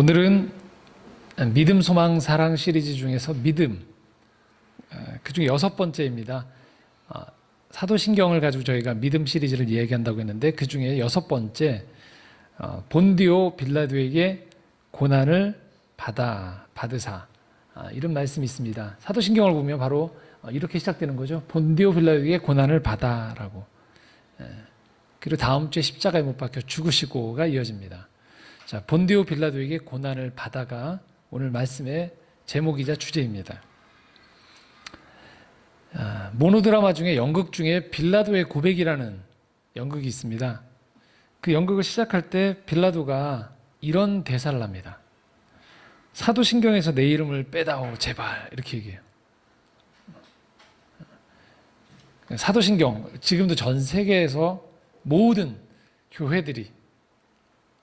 오늘은 믿음, 소망, 사랑 시리즈 중에서 믿음, 그중에 6번째입니다. 사도신경을 가지고 저희가 믿음 시리즈를 이야기한다고 했는데 그중에 6번째, 본디오 빌라도에게 고난을 받으사, 이런 말씀이 있습니다. 사도신경을 보면 바로 이렇게 시작되는 거죠. 본디오 빌라도에게 고난을 받아라고. 그리고 다음 주에 십자가에 못 박혀 죽으시고가 이어집니다. 자, 본디오 빌라도에게 고난을 받아가 오늘 말씀의 제목이자 주제입니다. 모노드라마 중에 연극 중에 빌라도의 고백이라는 연극이 있습니다. 그 연극을 시작할 때 빌라도가 이런 대사를 합니다. 사도신경에서 내 이름을 빼다오 제발, 이렇게 얘기해요. 사도신경, 지금도 전 세계에서 모든 교회들이,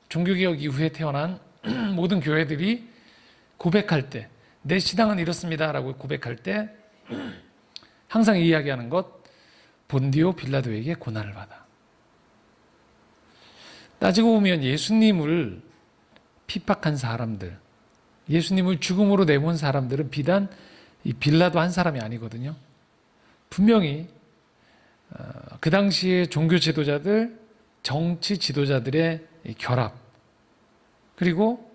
종교개혁 이후에 태어난 모든 교회들이 고백할 때, 내 신앙은 이렇습니다 라고 고백할 때 항상 이야기하는 것, 본디오 빌라도에게 고난을 받아. 따지고 보면 예수님을 핍박한 사람들, 예수님을 죽음으로 내몬 사람들은 비단 이 빌라도 한 사람이 아니거든요. 분명히 그 당시에 종교 지도자들, 정치 지도자들의 결합, 그리고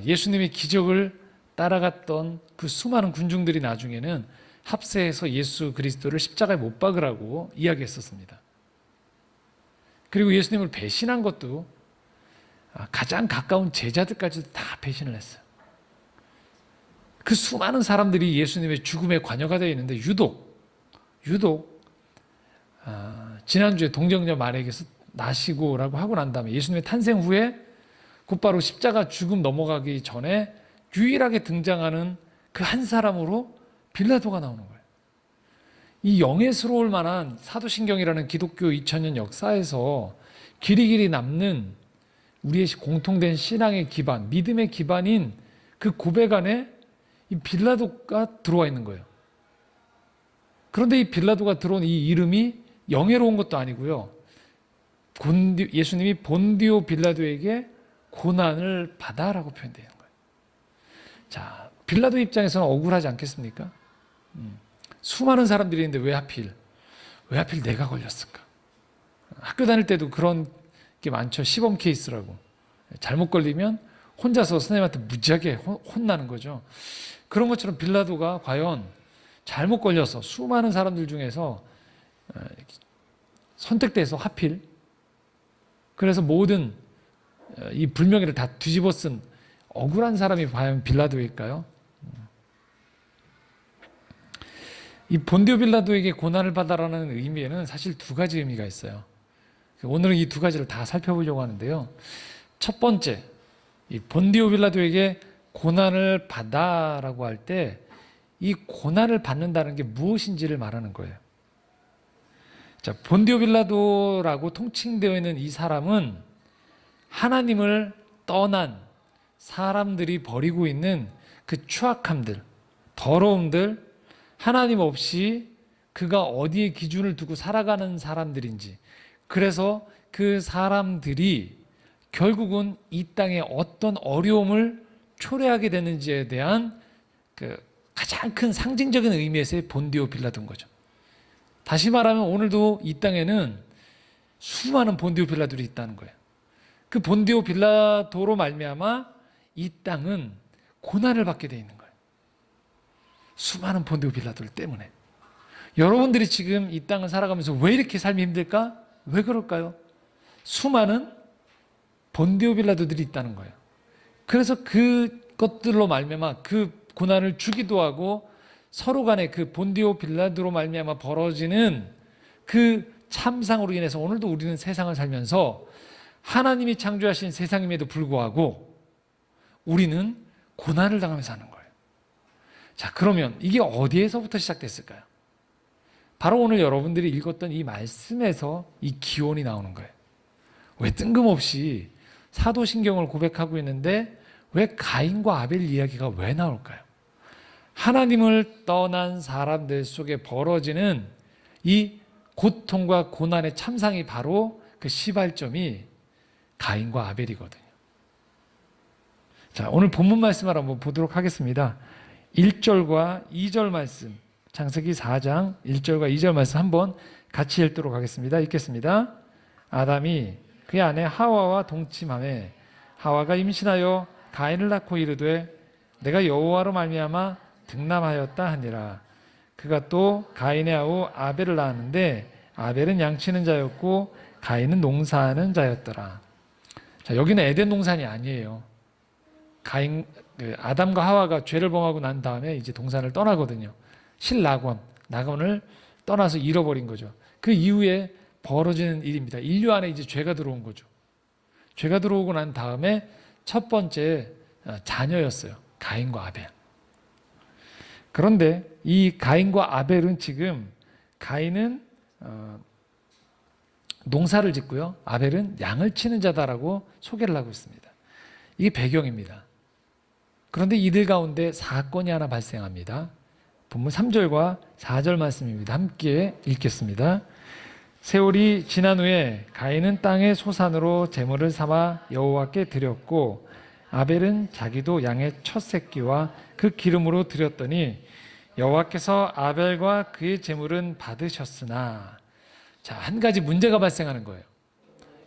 예수님의 기적을 따라갔던 그 수많은 군중들이 나중에는 합세해서 예수 그리스도를 십자가에 못 박으라고 이야기했었습니다. 그리고 예수님을 배신한 것도 가장 가까운 제자들까지도 다 배신을 했어요. 그 수많은 사람들이 예수님의 죽음에 관여가 되어 있는데 유독 지난주에 동정녀 마리아에게서 나시고라고 하고 난 다음에 예수님의 탄생 후에 곧바로 십자가 죽음 넘어가기 전에 유일하게 등장하는 그 한 사람으로 빌라도가 나오는 거예요. 이 영예스러울 만한 사도신경이라는 기독교 2000년 역사에서 길이길이 남는 우리의 공통된 신앙의 기반, 믿음의 기반인 그 고백 안에 이 빌라도가 들어와 있는 거예요. 그런데 이 빌라도가 들어온 이 이름이 영예로운 것도 아니고요. 예수님이 본디오 빌라도에게 고난을 받아라고 표현되는 거예요. 자, 빌라도 입장에서는 억울하지 않겠습니까? 수많은 사람들이 있는데 왜 하필 내가 걸렸을까? 학교 다닐 때도 그런 게 많죠. 시범 케이스라고. 잘못 걸리면 혼자서 선생님한테 무지하게 혼나는 거죠. 그런 것처럼 빌라도가 과연 잘못 걸려서 수많은 사람들 중에서 선택돼서 하필, 그래서 모든 이 불명예를 다 뒤집어 쓴 억울한 사람이 과연 빌라도일까요? 이 본디오 빌라도에게 고난을 받아라는 의미에는 사실 두 가지 의미가 있어요. 오늘은 이 두 가지를 다 살펴보려고 하는데요. 첫 번째, 이 본디오 빌라도에게 고난을 받아라고 할 때 이 고난을 받는다는 게 무엇인지를 말하는 거예요. 자, 본디오 빌라도라고 통칭되어 있는 이 사람은 하나님을 떠난 사람들이 버리고 있는 그 추악함들, 더러움들, 하나님 없이 그가 어디에 기준을 두고 살아가는 사람들인지, 그래서 그 사람들이 결국은 이 땅에 어떤 어려움을 초래하게 되는지에 대한 그 가장 큰 상징적인 의미에서의 본디오 빌라도인 거죠. 다시 말하면 오늘도 이 땅에는 수많은 본디오 빌라도들이 있다는 거예요. 그 본디오 빌라도로 말미암아 이 땅은 고난을 받게 되어 있는 거예요. 수많은 본디오 빌라도들 때문에. 여러분들이 지금 이 땅을 살아가면서 왜 이렇게 삶이 힘들까? 왜 그럴까요? 수많은 본디오 빌라도들이 있다는 거예요. 그래서 그것들로 말미암아 그 고난을 주기도 하고 서로 간에 그 본디오 빌라도로 말미암아 벌어지는 그 참상으로 인해서 오늘도 우리는 세상을 살면서 하나님이 창조하신 세상임에도 불구하고 우리는 고난을 당하면서 사는 거예요. 자, 그러면 이게 어디에서부터 시작됐을까요? 바로 오늘 여러분들이 읽었던 이 말씀에서 이 기원이 나오는 거예요. 왜 뜬금없이 사도신경을 고백하고 있는데 왜 가인과 아벨 이야기가 왜 나올까요? 하나님을 떠난 사람들 속에 벌어지는 이 고통과 고난의 참상이 바로 그 시발점이 가인과 아벨이거든요. 자, 오늘 본문 말씀을 한번 보도록 하겠습니다. 1절과 2절 말씀, 창세기 4장 1절과 2절 말씀 한번 같이 읽도록 하겠습니다. 읽겠습니다. 아담이 그의 아내 하와와 동침하매 하와가 임신하여 가인을 낳고 이르되 내가 여호와로 말미암아 득남하였다 하니라. 그가 또 가인의 아우 아벨을 낳았는데 아벨은 양치는 자였고 가인은 농사하는 자였더라. 자, 여기는 에덴 동산이 아니에요. 아담과 하와가 죄를 범하고 난 다음에 이제 동산을 떠나거든요. 낙원을 떠나서 잃어버린 거죠. 그 이후에 벌어지는 일입니다. 인류 안에 이제 죄가 들어온 거죠. 죄가 들어오고 난 다음에 첫 번째 자녀였어요. 가인과 아벨. 그런데 이 가인과 아벨은 지금 가인은 농사를 짓고요. 아벨은 양을 치는 자다라고 소개를 하고 있습니다. 이게 배경입니다. 그런데 이들 가운데 사건이 하나 발생합니다. 본문 3절과 4절 말씀입니다. 함께 읽겠습니다. 세월이 지난 후에 가인은 땅의 소산으로 제물을 삼아 여호와께 드렸고 아벨은 자기도 양의 첫 새끼와 그 기름으로 드렸더니 여호와께서 아벨과 그의 제물은 받으셨으나, 자, 한 가지 문제가 발생하는 거예요.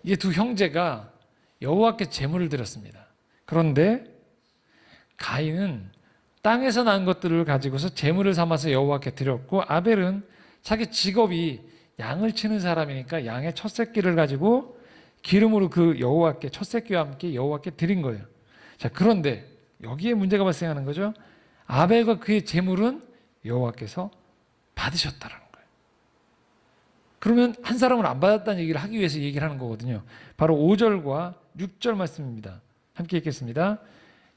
이 두 형제가 여호와께 제물을 드렸습니다. 그런데 가인은 땅에서 난 것들을 가지고서 제물을 삼아서 여호와께 드렸고 아벨은 자기 직업이 양을 치는 사람이니까 양의 첫 새끼를 가지고 기름으로 그 여호와께 첫 새끼와 함께 여호와께 드린 거예요. 자, 그런데 여기에 문제가 발생하는 거죠. 아벨과 그의 제물은 여호와께서 받으셨다라는 거예요. 그러면 한 사람은 안 받았다는 얘기를 하기 위해서 얘기를 하는 거거든요. 바로 5절과 6절 말씀입니다. 함께 읽겠습니다.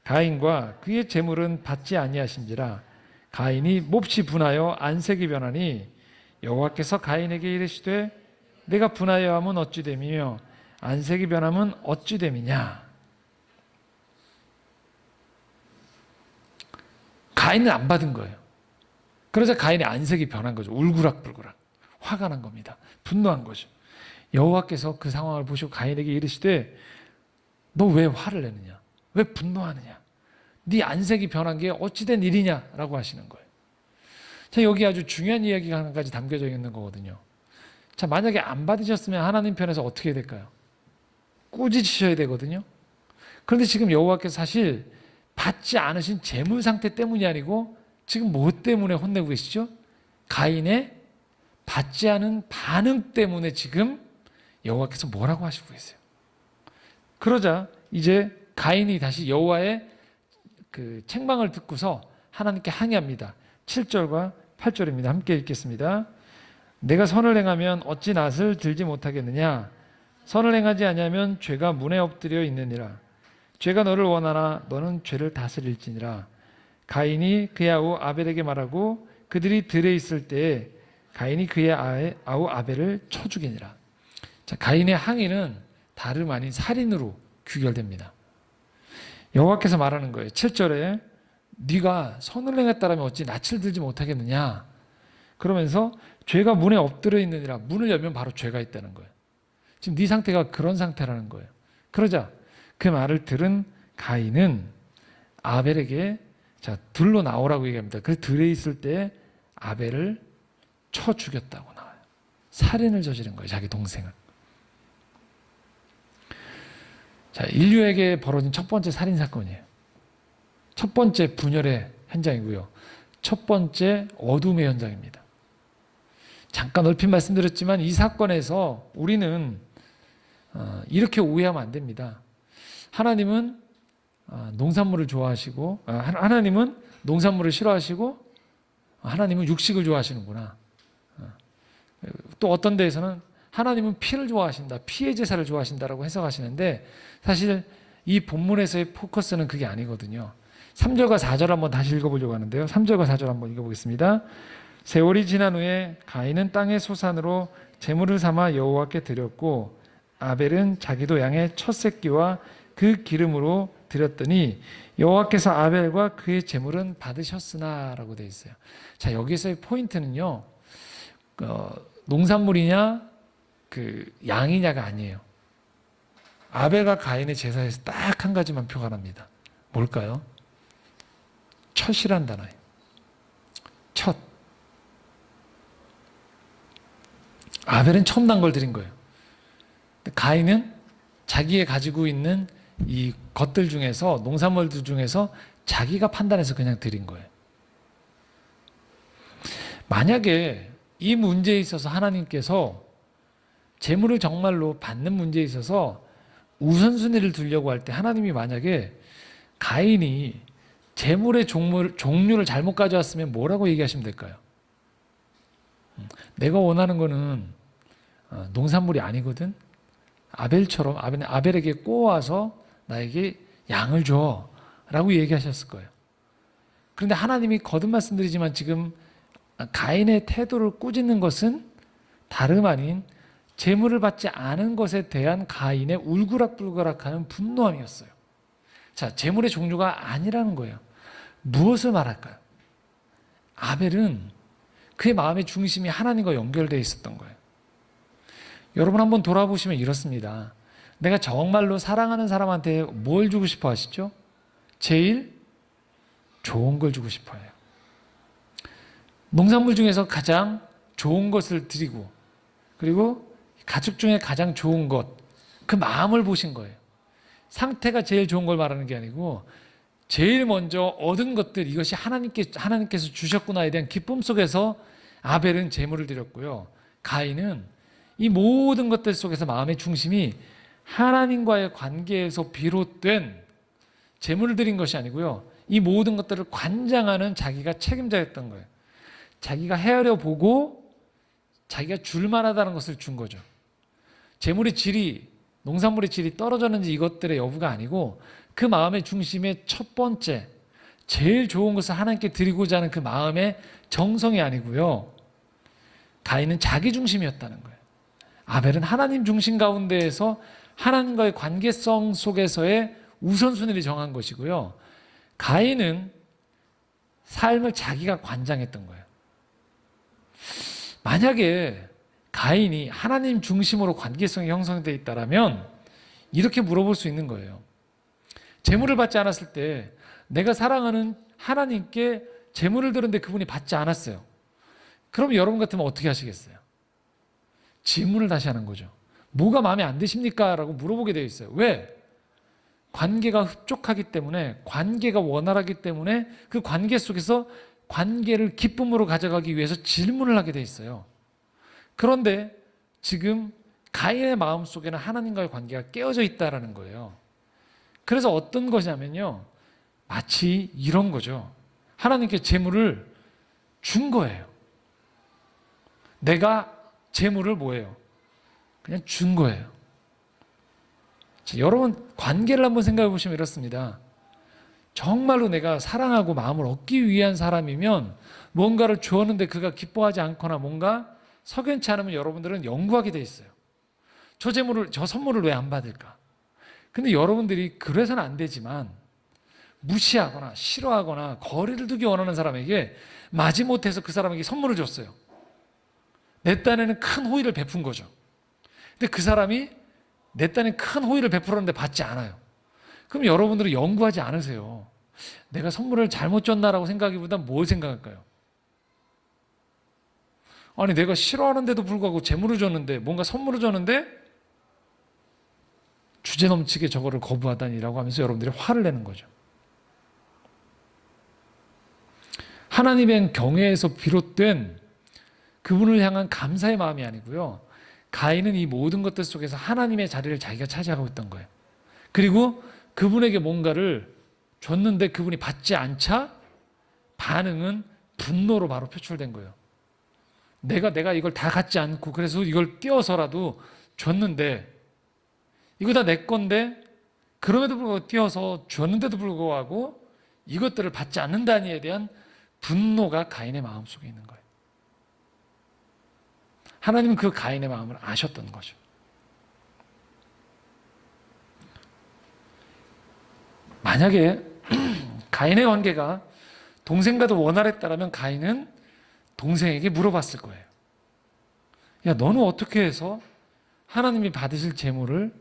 가인과 그의 제물은 받지 아니하신지라 가인이 몹시 분하여 안색이 변하니 여호와께서 가인에게 이르시되 내가 분하여 함은 어찌 됨이며 안색이 변함은 어찌 됨이냐. 가인은 안 받은 거예요. 그러자 가인의 안색이 변한 거죠. 울그락불그락 화가 난 겁니다. 분노한 거죠. 여호와께서 그 상황을 보시고 가인에게 이르시되 너 왜 화를 내느냐? 왜 분노하느냐? 네 안색이 변한 게 어찌된 일이냐라고 하시는 거예요. 자, 여기 아주 중요한 이야기가 한 가지 담겨져 있는 거거든요. 자, 만약에 안 받으셨으면 하나님 편에서 어떻게 해야 될까요? 꾸짖으셔야 되거든요. 그런데 지금 여호와께서 사실 받지 않으신 재물 상태 때문이 아니고 지금 뭐 때문에 혼내고 계시죠? 가인의 받지 않은 반응 때문에 지금 여호와께서 뭐라고 하시고 계세요. 그러자 이제 가인이 다시 여호와의 그 책망을 듣고서 하나님께 항의합니다. 7절과 8절입니다. 함께 읽겠습니다. 내가 선을 행하면 어찌 낫을 들지 못하겠느냐? 선을 행하지 아니하면 죄가 문에 엎드려 있느니라. 죄가 너를 원하나 너는 죄를 다스릴지니라. 가인이 그의 아우 아벨에게 말하고 그들이 들에 있을 때에 가인이 그의 아우 아벨을 쳐 죽이니라. 자, 가인의 항의는 다름 아닌 살인으로 귀결됩니다. 여호와께서 말하는 거예요. 7절에 네가 선을 행했다라면 어찌 낯을 들지 못하겠느냐. 그러면서 죄가 문에 엎드려 있느니라. 문을 열면 바로 죄가 있다는 거예요. 지금 네 상태가 그런 상태라는 거예요. 그러자 그 말을 들은 가인은 아벨에게 자, 들로 나오라고 얘기합니다. 그 들에 있을 때 아벨을 쳐 죽였다고 나와요. 살인을 저지른 거예요. 자기 동생을. 자, 인류에게 벌어진 첫 번째 살인 사건이에요. 첫 번째 분열의 현장이고요. 첫 번째 어둠의 현장입니다. 잠깐 얼핏 말씀드렸지만 이 사건에서 우리는 이렇게 오해하면 안 됩니다. 하나님은 농산물을 좋아하시고 하나님은 농산물을 싫어하시고 하나님은 육식을 좋아하시는구나. 또 어떤 데에서는 하나님은 피를 좋아하신다. 피의 제사를 좋아하신다라고 해석하시는데 사실 이 본문에서의 포커스는 그게 아니거든요. 3절과 4절 한번 다시 읽어보려고 하는데요. 3절과 4절 한번 읽어보겠습니다. 세월이 지난 후에 가인은 땅의 소산으로 제물을 삼아 여호와께 드렸고 아벨은 자기도 양의 첫 새끼와 그 기름으로 드렸더니 여호와께서 아벨과 그의 제물은 받으셨으나 라고 되어 있어요. 자, 여기서의 포인트는요. 농산물이냐 그 양이냐가 아니에요. 아벨과 가인의 제사에서 딱 한 가지만 표가 납니다. 뭘까요? 첫 이란 단어예요. 첫. 아벨은 처음 난 걸 드린 거예요. 가인은 자기의 가지고 있는 이 것들 중에서, 농산물들 중에서 자기가 판단해서 그냥 드린 거예요. 만약에 이 문제에 있어서 하나님께서 재물을 정말로 받는 문제에 있어서 우선순위를 두려고 할 때, 하나님이 만약에 가인이 재물의 종류를 잘못 가져왔으면 뭐라고 얘기하시면 될까요? 내가 원하는 거는 농산물이 아니거든. 아벨처럼 아벨에게 꼬아서 나에게 양을 줘 라고 얘기하셨을 거예요. 그런데 하나님이 거듭 말씀드리지만 지금 가인의 태도를 꾸짖는 것은 다름 아닌 재물을 받지 않은 것에 대한 가인의 울그락불그락하는 분노함이었어요. 자, 재물의 종류가 아니라는 거예요. 무엇을 말할까요? 아벨은 그의 마음의 중심이 하나님과 연결되어 있었던 거예요. 여러분 한번 돌아보시면 이렇습니다. 내가 정말로 사랑하는 사람한테 뭘 주고 싶어 하시죠? 제일 좋은 걸 주고 싶어 해요. 농산물 중에서 가장 좋은 것을 드리고, 그리고 가축 중에 가장 좋은 것, 그 마음을 보신 거예요. 상태가 제일 좋은 걸 말하는 게 아니고 제일 먼저 얻은 것들, 이것이 하나님께서 주셨구나에 대한 기쁨 속에서 아벨은 제물을 드렸고요. 가인은 이 모든 것들 속에서 마음의 중심이 하나님과의 관계에서 비롯된 제물을 드린 것이 아니고요. 이 모든 것들을 관장하는 자기가 책임자였던 거예요. 자기가 헤아려 보고 자기가 줄 만하다는 것을 준 거죠. 재물의 질이, 농산물의 질이 떨어졌는지 이것들의 여부가 아니고 그 마음의 중심의 첫 번째, 제일 좋은 것을 하나님께 드리고자 하는 그 마음의 정성이 아니고요. 가인은 자기 중심이었다는 거예요. 아벨은 하나님 중심 가운데에서 하나님과의 관계성 속에서의 우선순위를 정한 것이고요. 가인은 삶을 자기가 관장했던 거예요. 만약에 가인이 하나님 중심으로 관계성이 형성되어 있다면 이렇게 물어볼 수 있는 거예요. 재물을 받지 않았을 때 내가 사랑하는 하나님께 재물을 드렸는데 그분이 받지 않았어요. 그럼 여러분 같으면 어떻게 하시겠어요? 질문을 다시 하는 거죠. 뭐가 마음에 안 드십니까? 라고 물어보게 되어 있어요. 왜? 관계가 흡족하기 때문에, 관계가 원활하기 때문에 그 관계 속에서 관계를 기쁨으로 가져가기 위해서 질문을 하게 되어 있어요. 그런데 지금 가인의 마음속에는 하나님과의 관계가 깨어져 있다는 거예요. 그래서 어떤 것이냐면요, 마치 이런 거죠. 하나님께 재물을 준 거예요. 내가 재물을 뭐예요? 그냥 준 거예요. 자, 여러분 관계를 한번 생각해 보시면 이렇습니다. 정말로 내가 사랑하고 마음을 얻기 위한 사람이면 뭔가를 주었는데 그가 기뻐하지 않거나 뭔가 석연치 않으면 여러분들은 연구하게 돼 있어요. 저 선물을 왜 안 받을까? 근데 여러분들이 그래서는 안 되지만 무시하거나 싫어하거나 거리를 두기 원하는 사람에게 마지못해서 그 사람에게 선물을 줬어요. 내 딴에는 큰 호의를 베푼 거죠. 근데 그 사람이 내 딴에 큰 호의를 베풀었는데 받지 않아요. 그럼 여러분들은 연구하지 않으세요. 내가 선물을 잘못 줬나라고 생각하기보다 뭘 생각할까요? 아니 내가 싫어하는데도 불구하고 재물을 줬는데, 뭔가 선물을 줬는데 주제넘치게 저거를 거부하다니라고 하면서 여러분들이 화를 내는 거죠. 하나님의 경외에서 비롯된 그분을 향한 감사의 마음이 아니고요. 가인은 이 모든 것들 속에서 하나님의 자리를 자기가 차지하고 있던 거예요. 그리고 그분에게 뭔가를 줬는데 그분이 받지 않자 반응은 분노로 바로 표출된 거예요. 내가 이걸 다 갖지 않고 그래서 이걸 띄어서라도 줬는데, 이거 다 내 건데 그럼에도 불구하고 띄어서 줬는데도 불구하고 이것들을 받지 않는다니에 대한 분노가 가인의 마음속에 있는 거예요. 하나님은 그 가인의 마음을 아셨던 거죠. 만약에 가인의 관계가 동생과도 원활했다면 가인은 동생에게 물어봤을 거예요. 야, 너는 어떻게 해서 하나님이 받으실 재물을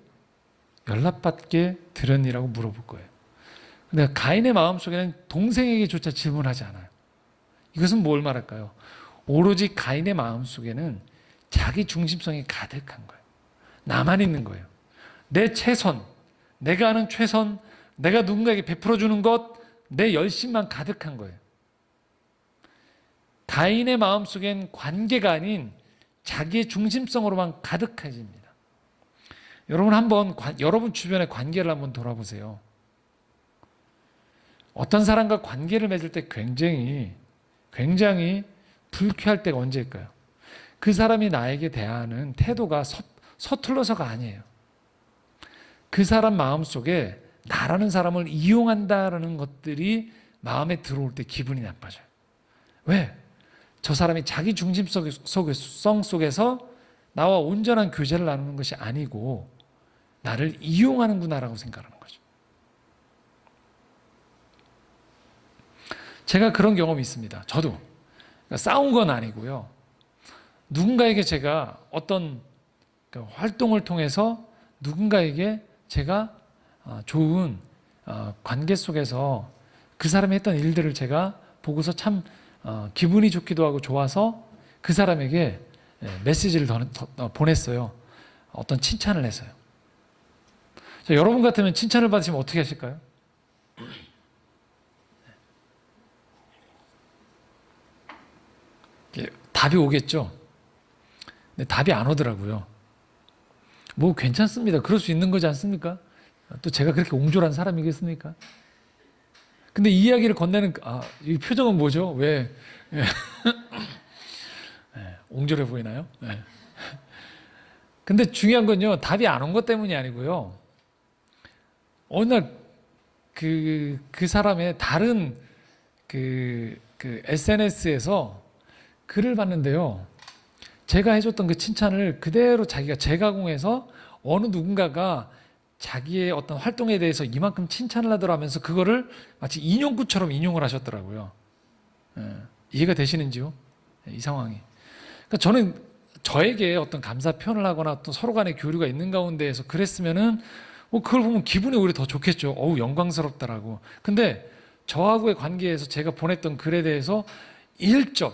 연락받게 드렸니라고 물어볼 거예요. 근데 가인의 마음속에는 동생에게조차 질문하지 않아요. 이것은 뭘 말할까요? 오로지 가인의 마음속에는 자기 중심성이 가득한 거예요. 나만 있는 거예요. 내 최선, 내가 하는 최선, 내가 누군가에게 베풀어주는 것, 내 열심만 가득한 거예요. 가인의 마음속엔 관계가 아닌 자기의 중심성으로만 가득해집니다. 여러분 한번 여러분 주변의 관계를 한번 돌아보세요. 어떤 사람과 관계를 맺을 때 굉장히 불쾌할 때가 언제일까요? 그 사람이 나에게 대하는 태도가 서툴러서가 아니에요. 그 사람 마음속에 나라는 사람을 이용한다라는 것들이 마음에 들어올 때 기분이 나빠져요. 왜? 저 사람이 자기 중심성 속에서 나와 온전한 교제를 나누는 것이 아니고 나를 이용하는구나라고 생각하는 거죠. 제가 그런 경험이 있습니다. 저도. 그러니까 싸운 건 아니고요. 누군가에게 제가 어떤 활동을 통해서 누군가에게 제가 좋은 관계 속에서 그 사람이 했던 일들을 제가 보고서 참 기분이 좋기도 하고 좋아서 그 사람에게 메시지를 보냈어요. 어떤 칭찬을 해서요. 자, 여러분 같으면 칭찬을 받으시면 어떻게 하실까요? 답이 오겠죠. 근데 답이 안 오더라고요. 뭐 괜찮습니다. 그럴 수 있는 거지 않습니까? 또 제가 그렇게 옹졸한 사람이겠습니까? 근데 이 이야기를 건네는 이 표정은 뭐죠? 왜 옹졸해 보이나요? 근데 중요한 건요, 답이 안 온 것 때문이 아니고요. 어느 날 그 사람의 다른 그 SNS에서 글을 봤는데요. 제가 해줬던 그 칭찬을 그대로 자기가 재가공해서 어느 누군가가 자기의 어떤 활동에 대해서 이만큼 칭찬을 하더라면서 그거를 마치 인용구처럼 인용을 하셨더라고요. 이해가 되시는지요? 이 상황이. 그러니까 저는 저에게 어떤 감사 표현을 하거나 또 서로 간의 교류가 있는 가운데에서 그랬으면은 그걸 보면 기분이 오히려 더 좋겠죠. 어우, 영광스럽다라고. 근데 저하고의 관계에서 제가 보냈던 글에 대해서 일절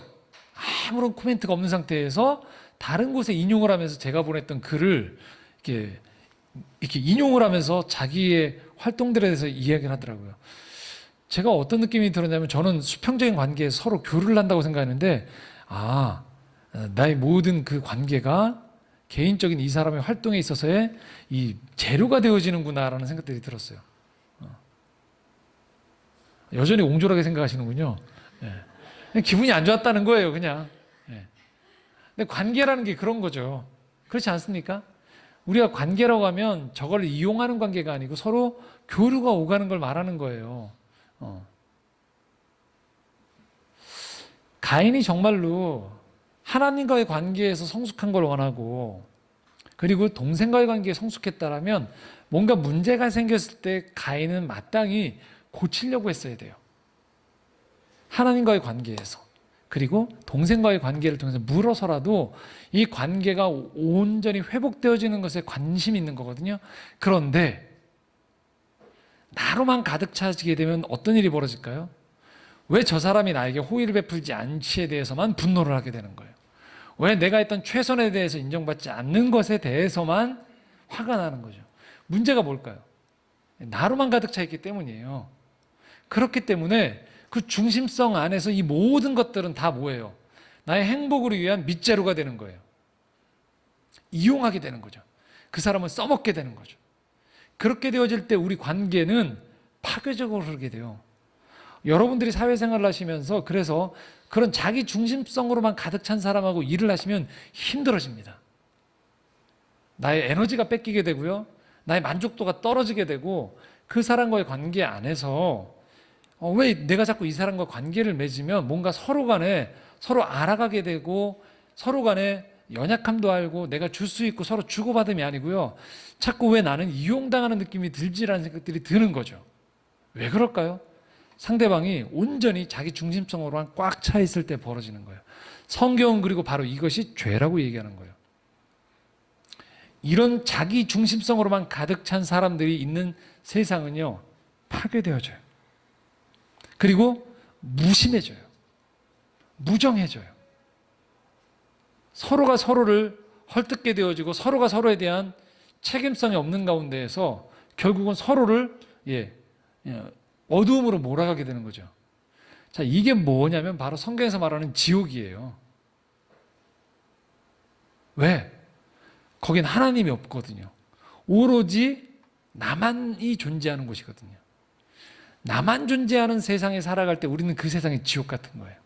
아무런 코멘트가 없는 상태에서 다른 곳에 인용을 하면서 제가 보냈던 글을 이렇게 인용을 하면서 자기의 활동들에 대해서 이야기를 하더라고요. 제가 어떤 느낌이 들었냐면 저는 수평적인 관계에서 서로 교류를 한다고 생각했는데 나의 모든 그 관계가 개인적인 이 사람의 활동에 있어서의 이 재료가 되어지는구나라는 생각들이 들었어요. 여전히 옹졸하게 생각하시는군요. 기분이 안 좋았다는 거예요, 그냥. 근데 관계라는 게 그런 거죠. 그렇지 않습니까? 우리가 관계라고 하면 저걸 이용하는 관계가 아니고 서로 교류가 오가는 걸 말하는 거예요. 가인이 정말로 하나님과의 관계에서 성숙한 걸 원하고 그리고 동생과의 관계에 성숙했다라면 뭔가 문제가 생겼을 때 가인은 마땅히 고치려고 했어야 돼요. 하나님과의 관계에서 그리고 동생과의 관계를 통해서 물어서라도 이 관계가 온전히 회복되어지는 것에 관심이 있는 거거든요. 그런데 나로만 가득 차지게 되면 어떤 일이 벌어질까요? 왜 저 사람이 나에게 호의를 베풀지 않지에 대해서만 분노를 하게 되는 거예요. 왜 내가 했던 최선에 대해서 인정받지 않는 것에 대해서만 화가 나는 거죠. 문제가 뭘까요? 나로만 가득 차 있기 때문이에요. 그렇기 때문에 그 중심성 안에서 이 모든 것들은 다 뭐예요? 나의 행복을 위한 밑재료가 되는 거예요. 이용하게 되는 거죠. 그 사람을 써먹게 되는 거죠. 그렇게 되어질 때 우리 관계는 파괴적으로 흐르게 돼요. 여러분들이 사회생활을 하시면서 그래서 그런 자기 중심성으로만 가득 찬 사람하고 일을 하시면 힘들어집니다. 나의 에너지가 뺏기게 되고요. 나의 만족도가 떨어지게 되고 그 사람과의 관계 안에서 왜 내가 자꾸 이 사람과 관계를 맺으면 뭔가 서로 간에 서로 알아가게 되고 서로 간에 연약함도 알고 내가 줄 수 있고 서로 주고받음이 아니고요. 자꾸 왜 나는 이용당하는 느낌이 들지라는 생각들이 드는 거죠. 왜 그럴까요? 상대방이 온전히 자기 중심성으로만 꽉 차 있을 때 벌어지는 거예요. 성경은 그리고 바로 이것이 죄라고 얘기하는 거예요. 이런 자기 중심성으로만 가득 찬 사람들이 있는 세상은요, 파괴되어져요. 그리고 무심해져요. 무정해져요. 서로가 서로를 헐뜯게 되어지고 서로가 서로에 대한 책임성이 없는 가운데에서 결국은 서로를 어두움으로 몰아가게 되는 거죠. 자, 이게 뭐냐면 바로 성경에서 말하는 지옥이에요. 왜? 거긴 하나님이 없거든요. 오로지 나만이 존재하는 곳이거든요. 나만 존재하는 세상에 살아갈 때 우리는 그 세상이 지옥 같은 거예요.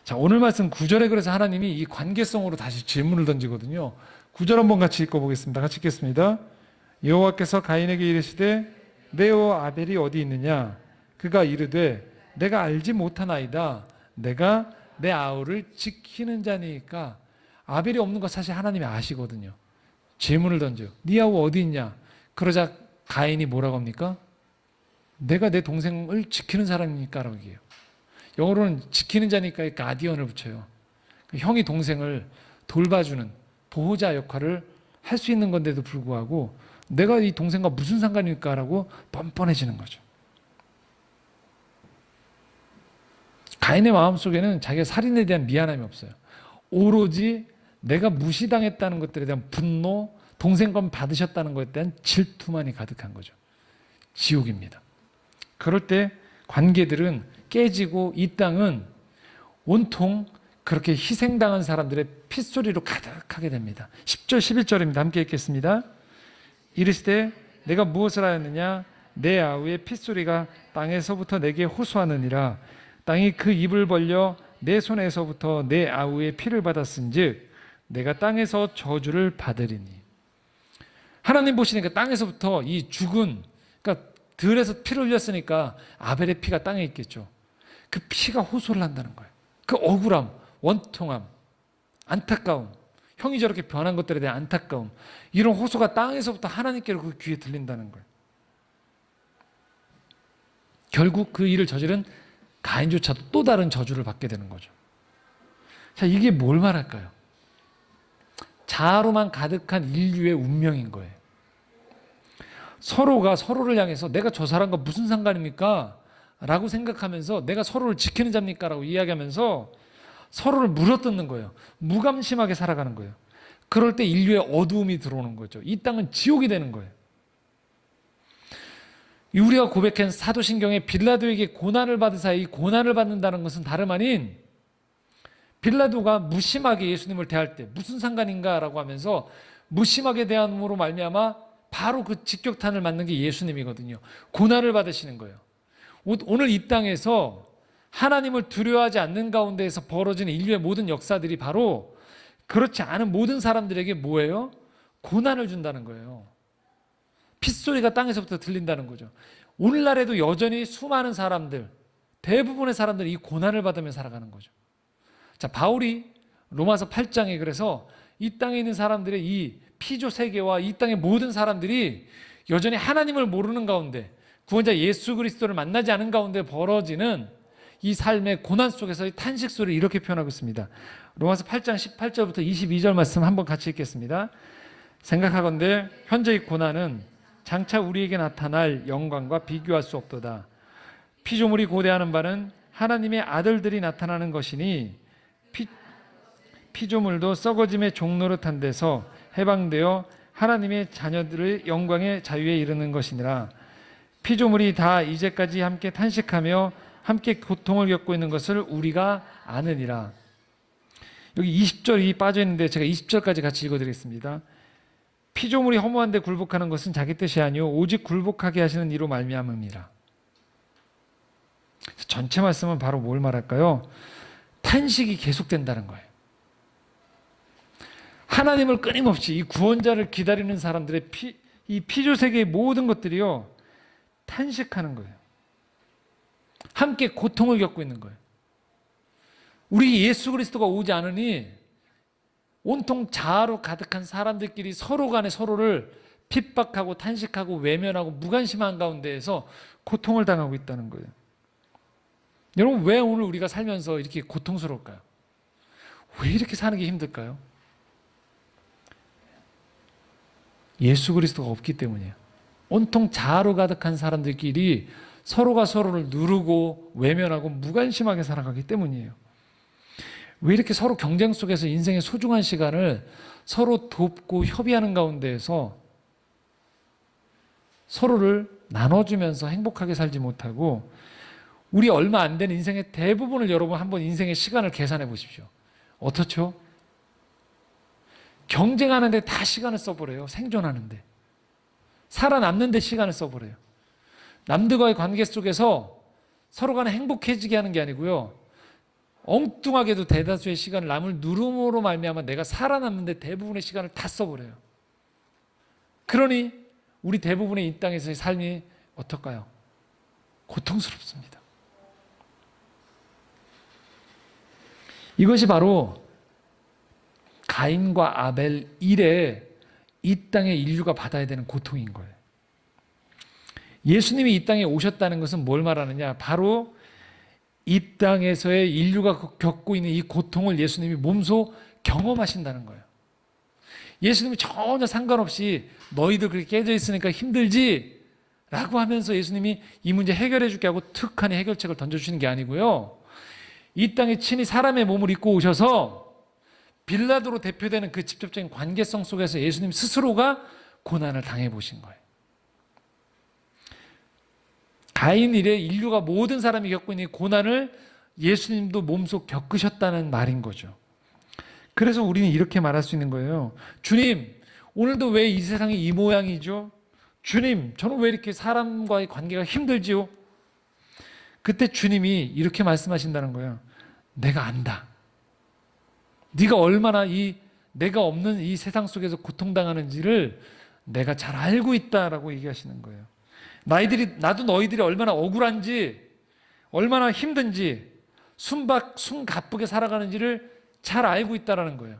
자, 오늘 말씀 9절에 그래서 하나님이 이 관계성으로 다시 질문을 던지거든요. 9절 한번 같이 읽어보겠습니다. 같이 읽겠습니다. 여호와께서 가인에게 이르시되 내 아벨이 어디 있느냐? 그가 이르되 내가 알지 못하나이다. 내가 내 아우를 지키는 자니까. 아벨이 없는 거 사실 하나님이 아시거든요. 질문을 던져요. 네 아우 어디 있냐? 그러자 가인이 뭐라고 합니까? 내가 내 동생을 지키는 사람이니까 라고 얘기해요. 영어로는 지키는 자니까의 가디언을 붙여요. 형이 동생을 돌봐주는 보호자 역할을 할 수 있는 건데도 불구하고 내가 이 동생과 무슨 상관일까 라고 뻔뻔해지는 거죠. 가인의 마음속에는 자기가 살인에 대한 미안함이 없어요. 오로지 내가 무시당했다는 것들에 대한 분노, 동생권 받으셨다는 것에 대한 질투만이 가득한 거죠. 지옥입니다. 그럴 때 관계들은 깨지고 이 땅은 온통 그렇게 희생당한 사람들의 핏소리로 가득하게 됩니다. 10절 11절입니다. 함께 읽겠습니다. 이르시되 내가 무엇을 하였느냐? 내 아우의 핏소리가 땅에서부터 내게 호소하느니라. 땅이 그 입을 벌려 내 손에서부터 내 아우의 피를 받았은즉 내가 땅에서 저주를 받으리니. 하나님 보시니까 땅에서부터 이 죽은, 그러니까 들에서 피를 흘렸으니까 아벨의 피가 땅에 있겠죠. 그 피가 호소를 한다는 거예요. 그 억울함, 원통함, 안타까움, 형이 저렇게 변한 것들에 대한 안타까움, 이런 호소가 땅에서부터 하나님께로 그 귀에 들린다는 거예요. 결국 그 일을 저지른 가인조차도 또 다른 저주를 받게 되는 거죠. 자, 이게 뭘 말할까요? 자아로만 가득한 인류의 운명인 거예요. 서로가 서로를 향해서 내가 저 사람과 무슨 상관입니까? 라고 생각하면서 내가 서로를 지키는 자입니까? 라고 이야기하면서 서로를 물어뜯는 거예요. 무감심하게 살아가는 거예요. 그럴 때 인류의 어두움이 들어오는 거죠. 이 땅은 지옥이 되는 거예요. 우리가 고백한 사도신경에 빌라도에게 고난을 받으사 이 고난을 받는다는 것은 다름 아닌 빌라도가 무심하게 예수님을 대할 때 무슨 상관인가라고 하면서 무심하게 대함으로 말미암아 바로 그 직격탄을 맞는 게 예수님이거든요. 고난을 받으시는 거예요. 오늘 이 땅에서 하나님을 두려워하지 않는 가운데에서 벌어지는 인류의 모든 역사들이 바로 그렇지 않은 모든 사람들에게 뭐예요? 고난을 준다는 거예요. 핏소리가 땅에서부터 들린다는 거죠. 오늘날에도 여전히 수많은 사람들, 대부분의 사람들이 이 고난을 받으며 살아가는 거죠. 자, 바울이 로마서 8장에 그래서 이 땅에 있는 사람들의 이 피조 세계와 이 땅의 모든 사람들이 여전히 하나님을 모르는 가운데 구원자 예수 그리스도를 만나지 않은 가운데 벌어지는 이 삶의 고난 속에서의 탄식 소리를 이렇게 표현하고 있습니다. 로마서 8장 18절부터 22절 말씀 한번 같이 읽겠습니다. 생각하건대 현재의 고난은 장차 우리에게 나타날 영광과 비교할 수 없도다. 피조물이 고대하는 바는 하나님의 아들들이 나타나는 것이니 피조물도 썩어짐의 종노릇한 데서 해방되어 하나님의 자녀들의 영광의 자유에 이르는 것이니라. 피조물이 다 이제까지 함께 탄식하며 함께 고통을 겪고 있는 것을 우리가 아느니라. 여기 20절이 빠져 있는데 제가 20절까지 같이 읽어드리겠습니다. 피조물이 허무한데 굴복하는 것은 자기 뜻이 아니요 오직 굴복하게 하시는 이로 말미암음이라. 전체 말씀은 바로 뭘 말할까요? 탄식이 계속된다는 거예요. 하나님을 끊임없이 이 구원자를 기다리는 사람들의 이 피조 세계의 모든 것들이요 탄식하는 거예요. 함께 고통을 겪고 있는 거예요. 우리 예수 그리스도가 오지 않으니 온통 자아로 가득한 사람들끼리 서로 간에 서로를 핍박하고 탄식하고 외면하고 무관심한 가운데에서 고통을 당하고 있다는 거예요. 여러분, 왜 오늘 우리가 살면서 이렇게 고통스러울까요? 왜 이렇게 사는 게 힘들까요? 예수 그리스도가 없기 때문이에요. 온통 자아로 가득한 사람들끼리 서로가 서로를 누르고 외면하고 무관심하게 살아가기 때문이에요. 왜 이렇게 서로 경쟁 속에서 인생의 소중한 시간을 서로 돕고 협의하는 가운데에서 서로를 나눠주면서 행복하게 살지 못하고, 우리 얼마 안 된 인생의 대부분을 여러분 한번 인생의 시간을 계산해 보십시오. 어떻죠? 경쟁하는데 다 시간을 써버려요. 생존하는데. 살아남는데 시간을 써버려요. 남들과의 관계 속에서 서로 간에 행복해지게 하는 게 아니고요, 엉뚱하게도 대다수의 시간을 남을 누름으로 말미암아 내가 살아남는데 대부분의 시간을 다 써버려요. 그러니 우리 대부분의 이 땅에서의 삶이 어떨까요? 고통스럽습니다. 이것이 바로 가인과 아벨 일에 이 땅의 인류가 받아야 되는 고통인 거예요. 예수님이 이 땅에 오셨다는 것은 뭘 말하느냐? 바로 이 땅에서의 인류가 겪고 있는 이 고통을 예수님이 몸소 경험하신다는 거예요. 예수님이 전혀 상관없이 너희들 그렇게 깨져 있으니까 힘들지? 라고 하면서 예수님이 이 문제 해결해 줄게 하고 툭하니 해결책을 던져주시는 게 아니고요, 이 땅에 친히 사람의 몸을 입고 오셔서 빌라도로 대표되는 그 직접적인 관계성 속에서 예수님 스스로가 고난을 당해보신 거예요. 가인 이래 인류가 모든 사람이 겪고 있는 고난을 예수님도 몸소 겪으셨다는 말인 거죠. 그래서 우리는 이렇게 말할 수 있는 거예요. 주님, 오늘도 왜 이 세상이 이 모양이죠? 주님, 저는 왜 이렇게 사람과의 관계가 힘들지요? 그때 주님이 이렇게 말씀하신다는 거예요. 내가 안다. 네가 얼마나 내가 없는 이 세상 속에서 고통당하는지를 내가 잘 알고 있다라고 얘기하시는 거예요. 나도 너희들이 얼마나 억울한지, 얼마나 힘든지, 숨가쁘게 살아가는지를 잘 알고 있다라는 거예요.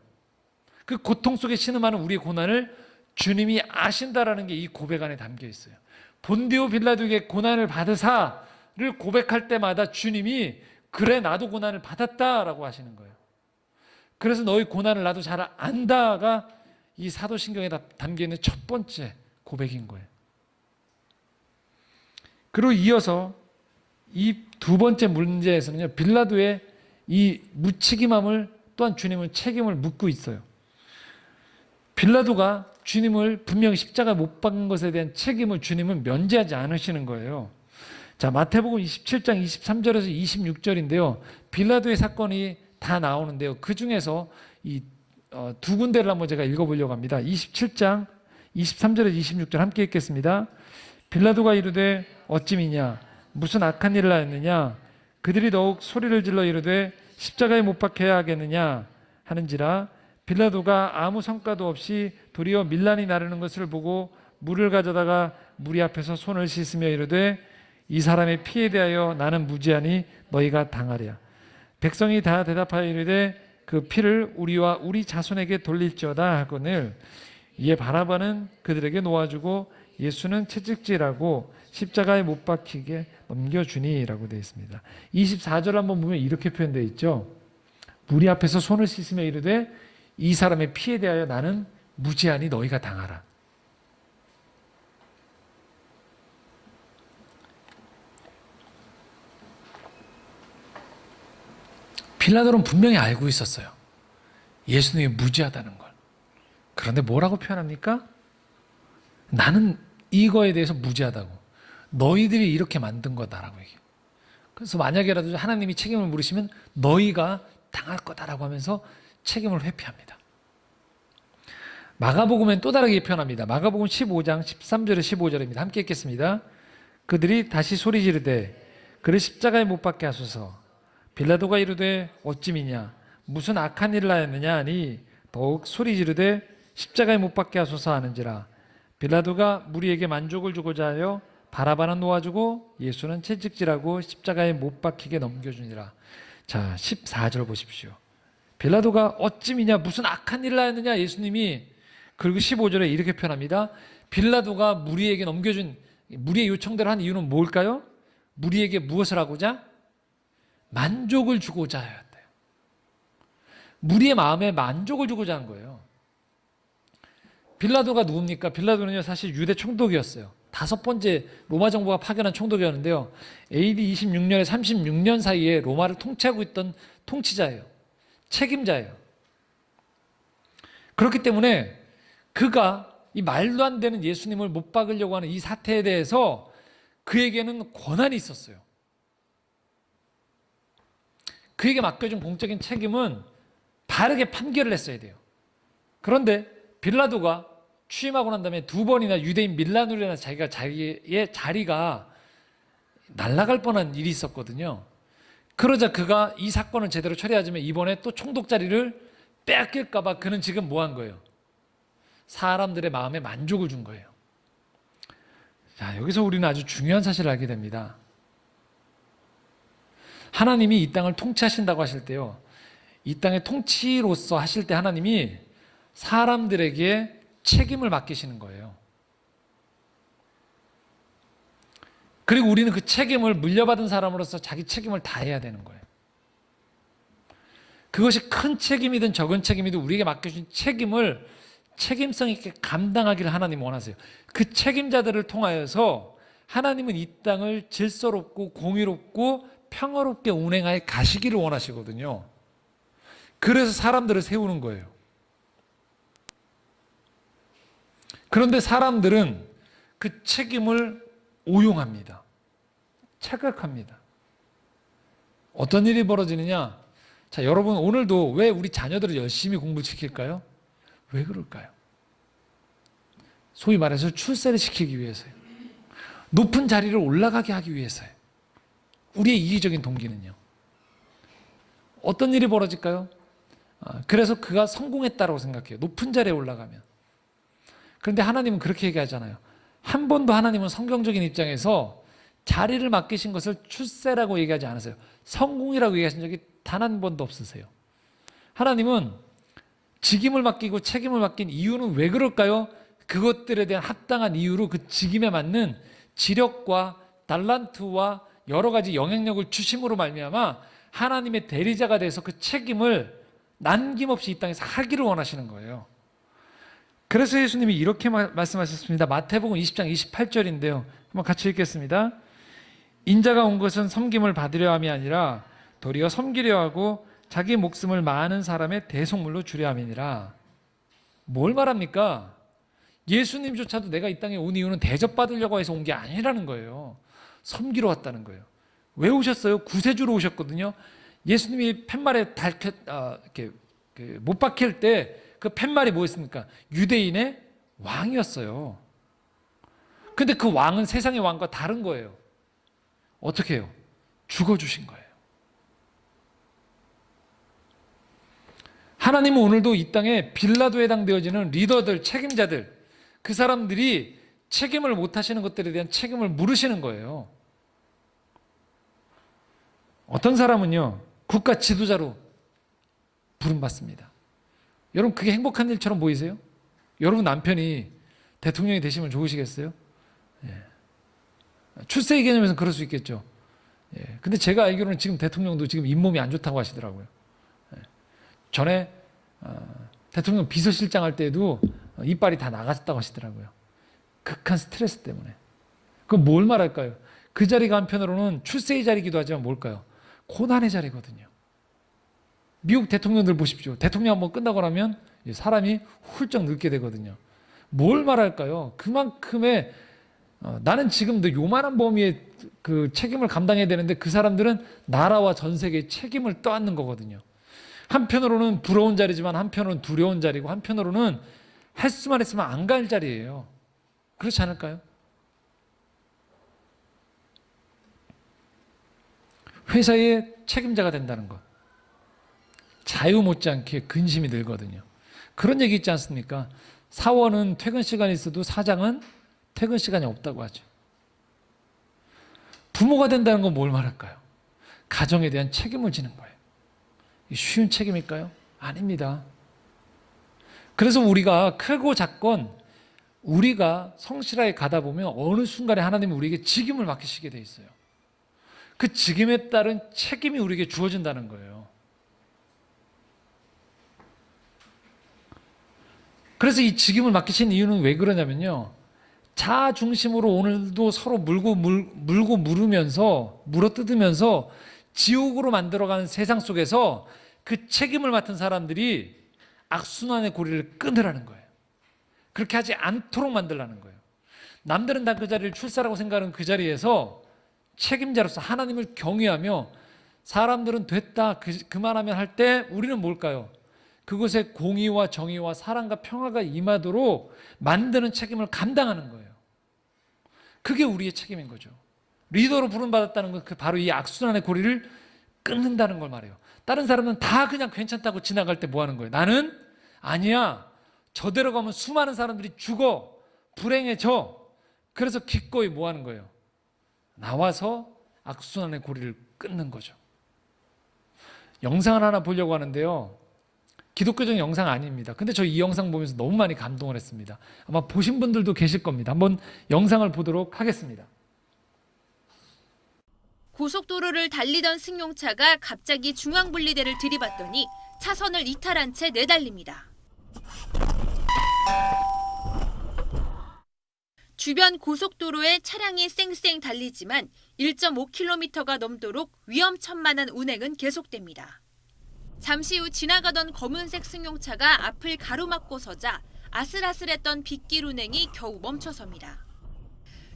그 고통 속에 신음하는 우리의 고난을 주님이 아신다라는 게 이 고백 안에 담겨 있어요. 본디오 빌라도에게 고난을 받으사를 고백할 때마다 주님이 그래 나도 고난을 받았다라고 하시는 거예요. 그래서 너희 고난을 나도 잘 안다가 이 사도신경에 담겨 있는 첫 번째 고백인 거예요. 그리고 이어서 이 두 번째 문제에서는요, 빌라도의 이 무책임함을 또한 주님은 책임을 묻고 있어요. 빌라도가 주님을 분명히 십자가에 못 박은 것에 대한 책임을 주님은 면제하지 않으시는 거예요. 자, 마태복음 27장 23절에서 26절인데요. 빌라도의 사건이 다 나오는데요. 그 중에서 두 군데를 한번 제가 읽어보려고 합니다. 27장 23절에서 26절 함께 읽겠습니다. 빌라도가 이르되 어찌미냐 무슨 악한 일을 하였느냐 그들이 더욱 소리를 질러 이르되 십자가에 못 박혀야 하겠느냐 하는지라 빌라도가 아무 성과도 없이 도리어 밀란이 나르는 것을 보고 물을 가져다가 무리 앞에서 손을 씻으며 이르되 이 사람의 피에 대하여 나는 무지하니 너희가 당하랴. 백성이 다 대답하여 이르되 그 피를 우리와 우리 자손에게 돌릴지어다 하거늘 이에 바라바는 그들에게 놓아주고 예수는 채찍질하고 십자가에 못 박히게 넘겨주니라고 되어 있습니다. 24절 한번 보면 이렇게 표현되어 있죠. 무리 앞에서 손을 씻으며 이르되 이 사람의 피에 대하여 나는 무지하니 너희가 당하라. 빌라도는 분명히 알고 있었어요. 예수님이 무지하다는 걸. 그런데 뭐라고 표현합니까? 나는 이거에 대해서 무지하다고. 너희들이 이렇게 만든 거다라고 얘기해요. 그래서 만약에라도 하나님이 책임을 물으시면 너희가 당할 거다라고 하면서 책임을 회피합니다. 마가복음엔 또 다르게 표현합니다. 마가복음 15장 13절에 15절입니다. 함께 읽겠습니다. 그들이 다시 소리 지르되 그를 십자가에 못 박게 하소서. 빌라도가 이르되 어찌미냐 무슨 악한 일을 하였느냐 하니 더욱 소리 지르되 십자가에 못 박게 하소서 하는지라. 빌라도가 무리에게 만족을 주고자 하여 바라바는 놓아주고 예수는 채찍질하고 십자가에 못 박히게 넘겨주니라. 자, 14절 보십시오. 빌라도가 어찌미냐 무슨 악한 일을 하였느냐 예수님이. 그리고 15절에 이렇게 표현합니다. 빌라도가 무리에게 넘겨준 무리의 요청대로 한 이유는 뭘까요? 무리에게 무엇을 하고자? 만족을 주고자 하였대요. 무리의 마음에 만족을 주고자 한 거예요. 빌라도가 누굽니까? 빌라도는요 사실 유대 총독이었어요. 5번째 로마 정부가 파견한 총독이었는데요. AD 26년에 36년 사이에 로마를 통치하고 있던 통치자예요. 책임자예요. 그렇기 때문에 그가 이 말도 안 되는 예수님을 못 박으려고 하는 이 사태에 대해서 그에게는 권한이 있었어요. 그에게 맡겨준 공적인 책임은 바르게 판결을 했어야 돼요. 그런데 빌라도가 취임하고 난 다음에 2번이나 유대인 밀라누리라는 자기가 자기의 자리가 날아갈 뻔한 일이 있었거든요. 그러자 그가 이 사건을 제대로 처리하자면 이번에 또 총독 자리를 빼앗길까 봐 그는 지금 뭐 한 거예요? 사람들의 마음에 만족을 준 거예요. 자, 여기서 우리는 아주 중요한 사실을 알게 됩니다. 하나님이 이 땅을 통치하신다고 하실 때요, 이 땅의 통치로서 하실 때 하나님이 사람들에게 책임을 맡기시는 거예요. 그리고 우리는 그 책임을 물려받은 사람으로서 자기 책임을 다해야 되는 거예요. 그것이 큰 책임이든 적은 책임이든 우리에게 맡겨진 책임을 책임성 있게 감당하기를 하나님은 원하세요. 그 책임자들을 통하여서 하나님은 이 땅을 질서롭고 공의롭고 평화롭게 운행하여 가시기를 원하시거든요. 그래서 사람들을 세우는 거예요. 그런데 사람들은 그 책임을 오용합니다. 착각합니다. 어떤 일이 벌어지느냐? 자, 여러분 오늘도 왜 우리 자녀들을 열심히 공부시킬까요? 왜 그럴까요? 소위 말해서 출세를 시키기 위해서요. 높은 자리를 올라가게 하기 위해서요. 우리의 이기적인 동기는요. 어떤 일이 벌어질까요? 그래서 그가 성공했다고 생각해요. 높은 자리에 올라가면. 그런데 하나님은 그렇게 얘기하잖아요. 한 번도 하나님은 성경적인 입장에서 자리를 맡기신 것을 출세라고 얘기하지 않으세요. 성공이라고 얘기하신 적이 단 한 번도 없으세요. 하나님은 직임을 맡기고 책임을 맡긴 이유는 왜 그럴까요? 그것들에 대한 합당한 이유로 그 직임에 맞는 지력과 달란트와 여러 가지 영향력을 주심으로 말미암아 하나님의 대리자가 돼서 그 책임을 남김없이 이 땅에서 하기를 원하시는 거예요. 그래서 예수님이 이렇게 말씀하셨습니다. 마태복음 20장 28절인데요. 한번 같이 읽겠습니다. 인자가 온 것은 섬김을 받으려 함이 아니라 도리어 섬기려 하고 자기 목숨을 많은 사람의 대속물로 주려 함이니라. 뭘 말합니까? 예수님조차도 내가 이 땅에 온 이유는 대접받으려고 해서 온 게 아니라는 거예요. 섬기러 왔다는 거예요. 왜 오셨어요? 구세주로 오셨거든요. 예수님이 팻말에 못 박힐 때 그 팻말이 뭐였습니까? 유대인의 왕이었어요. 근데 그 왕은 세상의 왕과 다른 거예요. 어떻게 해요? 죽어주신 거예요. 하나님은 오늘도 이 땅에 빌라도에 해당되어지는 리더들, 책임자들, 그 사람들이 책임을 못하시는 것들에 대한 책임을 물으시는 거예요. 어떤 사람은요, 국가 지도자로 부름받습니다. 여러분, 그게 행복한 일처럼 보이세요? 여러분 남편이 대통령이 되시면 좋으시겠어요? 예. 출세의 개념에서는 그럴 수 있겠죠. 예. 근데 제가 알기로는 지금 대통령도 지금 잇몸이 안 좋다고 하시더라고요. 예. 전에 대통령 비서실장 할 때도 이빨이 다 나갔다고 하시더라고요. 극한 스트레스 때문에. 그럼 뭘 말할까요? 그 자리가 한편으로는 출세의 자리이기도 하지만 뭘까요? 고난의 자리거든요. 미국 대통령들 보십시오. 대통령 한번 끝나고 나면 사람이 훌쩍 늙게 되거든요. 뭘 말할까요? 그만큼의 나는 지금 요만한 범위의 그 책임을 감당해야 되는데 그 사람들은 나라와 전 세계의 책임을 떠안는 거거든요. 한편으로는 부러운 자리지만 한편으로는 두려운 자리고 한편으로는 할 수만 있으면 안 갈 자리예요. 그렇지 않을까요? 회사의 책임자가 된다는 것. 자유 못지않게 근심이 늘거든요. 그런 얘기 있지 않습니까? 사원은 퇴근 시간이 있어도 사장은 퇴근 시간이 없다고 하죠. 부모가 된다는 건 뭘 말할까요? 가정에 대한 책임을 지는 거예요. 쉬운 책임일까요? 아닙니다. 그래서 우리가 크고 작건 우리가 성실하게 가다 보면 어느 순간에 하나님은 우리에게 직임을 맡기시게 돼 있어요. 그 직임에 따른 책임이 우리에게 주어진다는 거예요. 그래서 이 직임을 맡기신 이유는 왜 그러냐면요, 자아 중심으로 오늘도 서로 물고 물어뜯으면서 지옥으로 만들어가는 세상 속에서 그 책임을 맡은 사람들이 악순환의 고리를 끊으라는 거예요. 그렇게 하지 않도록 만들라는 거예요. 남들은 다 그 자리를 출세라고 생각하는 그 자리에서 책임자로서 하나님을 경외하며 사람들은 됐다 그만하면 할 때 우리는 뭘까요? 그곳에 공의와 정의와 사랑과 평화가 임하도록 만드는 책임을 감당하는 거예요. 그게 우리의 책임인 거죠. 리더로 부름받았다는 건 바로 이 악순환의 고리를 끊는다는 걸 말해요. 다른 사람은 다 그냥 괜찮다고 지나갈 때 뭐 하는 거예요? 나는 아니야. 저대로 가면 수많은 사람들이 죽어. 불행해져. 그래서 기꺼이 뭐 하는 거예요? 나와서 악순환의 고리를 끊는 거죠. 영상을 하나 보려고 하는데요. 기독교적 영상 아닙니다. 근데 저 이 영상 보면서 너무 많이 감동을 했습니다. 아마 보신 분들도 계실 겁니다. 한번 영상을 보도록 하겠습니다. 고속도로를 달리던 승용차가 갑자기 중앙분리대를 들이받더니 차선을 이탈한 채 내달립니다. 주변 고속도로에 차량이 쌩쌩 달리지만 1.5km가 넘도록 위험천만한 운행은 계속됩니다. 잠시 후 지나가던 검은색 승용차가 앞을 가로막고 서자 아슬아슬했던 빗길 운행이 겨우 멈춰섭니다.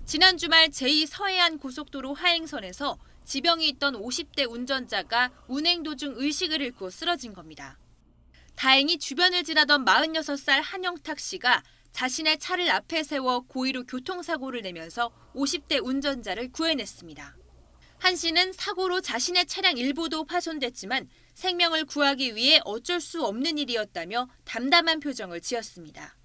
지난 주말 제2서해안 고속도로 하행선에서 지병이 있던 50대 운전자가 운행 도중 의식을 잃고 쓰러진 겁니다. 다행히 주변을 지나던 46살 한영탁 씨가 자신의 차를 앞에 세워 고의로 교통사고를 내면서 50대 운전자를 구해냈습니다. 한 씨는 사고로 자신의 차량 일부도 파손됐지만 생명을 구하기 위해 어쩔 수 없는 일이었다며 담담한 표정을 지었습니다.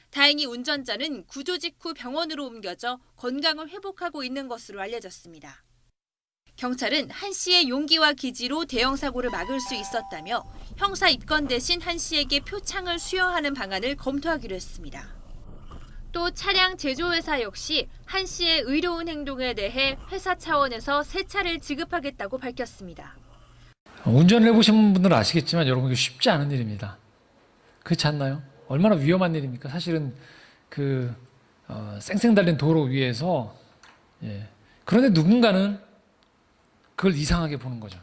다행히 운전자는 구조 직후 병원으로 옮겨져 건강을 회복하고 있는 것으로 알려졌습니다. 경찰은 한 씨의 용기와 기지로 대형 사고를 막을 수 있었다며 형사 입건 대신 한 씨에게 표창을 수여하는 방안을 검토하기로 했습니다. 또 차량 제조회사 역시 한 씨의 의로운 행동에 대해 회사 차원에서 새 차를 지급하겠다고 밝혔습니다. 운전을 해보신 분들은 아시겠지만 여러분 이게 쉽지 않은 일입니다. 그렇지 않나요? 얼마나 위험한 일입니까? 사실은 쌩쌩 달린 도로 위에서 그런데 누군가는 그걸 이상하게 보는 거죠.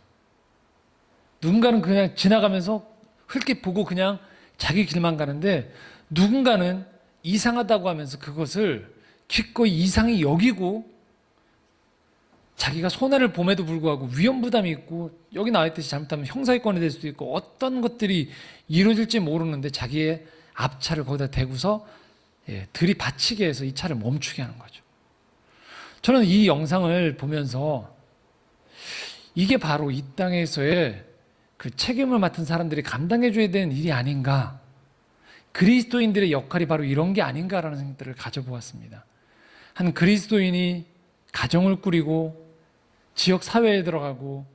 누군가는 그냥 지나가면서 흘낏 보고 그냥 자기 길만 가는데 누군가는 이상하다고 하면서 그것을 기꺼이 이상히 여기고 자기가 손해를 봄에도 불구하고 위험 부담이 있고 여기 나와 있듯이 잘못하면 형사입건이 될 수도 있고 어떤 것들이 이루어질지 모르는데 자기의 앞차를 거기다 대고서 들이받치게 해서 이 차를 멈추게 하는 거죠. 저는 이 영상을 보면서 이게 바로 이 땅에서의 그 책임을 맡은 사람들이 감당해줘야 되는 일이 아닌가. 그리스도인들의 역할이 바로 이런 게 아닌가라는 생각들을 가져보았습니다. 한 그리스도인이 가정을 꾸리고 지역 사회에 들어가고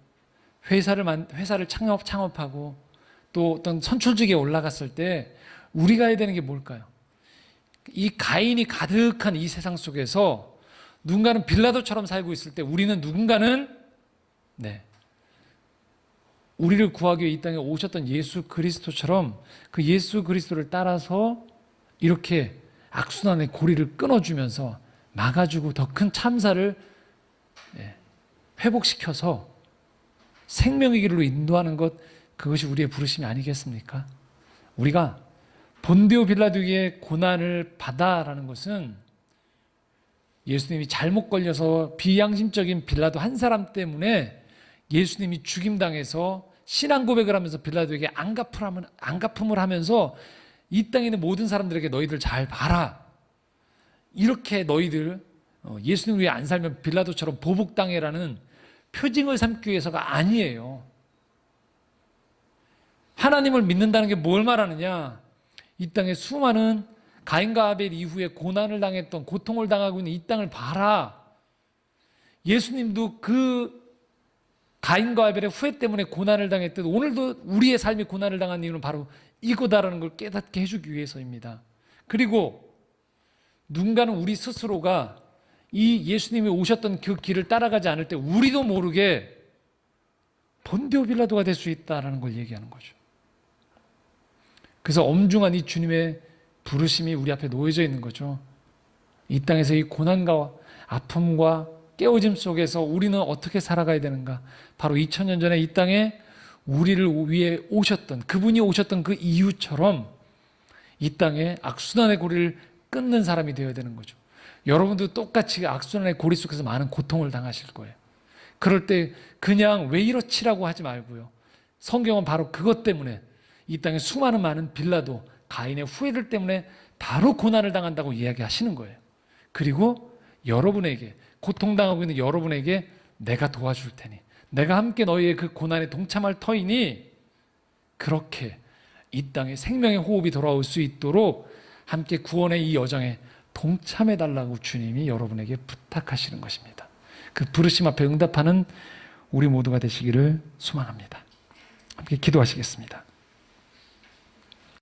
회사를 창업하고 또 어떤 선출직에 올라갔을 때 우리가 해야 되는 게 뭘까요? 이 가인이 가득한 이 세상 속에서 누군가는 빌라도처럼 살고 있을 때 우리는 누군가는 우리를 구하기 위해 이 땅에 오셨던 예수 그리스도처럼 그 예수 그리스도를 따라서 이렇게 악순환의 고리를 끊어주면서 막아주고 더 큰 참사를 회복시켜서 생명의 길로 인도하는 것, 그것이 우리의 부르심이 아니겠습니까? 우리가 본디오 빌라도에게 고난을 받아라는 것은 예수님이 잘못 걸려서 비양심적인 빌라도 한 사람 때문에 예수님이 죽임당해서 신앙 고백을 하면서 빌라도에게 안갚음을 하면서 이 땅에 있는 모든 사람들에게 너희들 잘 봐라. 이렇게 너희들 예수님을 위해 안 살면 빌라도처럼 보복당해라는 표징을 삼기 위해서가 아니에요. 하나님을 믿는다는 게 뭘 말하느냐? 이 땅에 수많은 가인과 아벨 이후에 고난을 당했던 고통을 당하고 있는 이 땅을 봐라. 예수님도 그 가인과 아벨의 후회 때문에 고난을 당했듯 오늘도 우리의 삶이 고난을 당한 이유는 바로 이거다라는 걸 깨닫게 해주기 위해서입니다. 그리고 누군가는 우리 스스로가 이 예수님이 오셨던 그 길을 따라가지 않을 때 우리도 모르게 본디오 빌라도가 될 수 있다는 걸 얘기하는 거죠. 그래서 엄중한 이 주님의 부르심이 우리 앞에 놓여져 있는 거죠. 이 땅에서 이 고난과 아픔과 깨어짐 속에서 우리는 어떻게 살아가야 되는가? 바로 2000년 전에 이 땅에 우리를 위해 오셨던, 그분이 오셨던 그 이유처럼 이 땅에 악순환의 고리를 끊는 사람이 되어야 되는 거죠. 여러분도 똑같이 악순환의 고리 속에서 많은 고통을 당하실 거예요. 그럴 때 그냥 왜 이렇지라고 하지 말고요. 성경은 바로 그것 때문에 이 땅에 수많은 많은 빌라도 가인의 후회를 때문에 바로 고난을 당한다고 이야기하시는 거예요. 그리고 여러분에게, 고통당하고 있는 여러분에게 내가 도와줄 테니, 내가 함께 너희의 그 고난에 동참할 터이니 그렇게 이 땅에 생명의 호흡이 돌아올 수 있도록 함께 구원의 이 여정에 동참해달라고 주님이 여러분에게 부탁하시는 것입니다. 그 부르심 앞에 응답하는 우리 모두가 되시기를 소망합니다. 함께 기도하시겠습니다.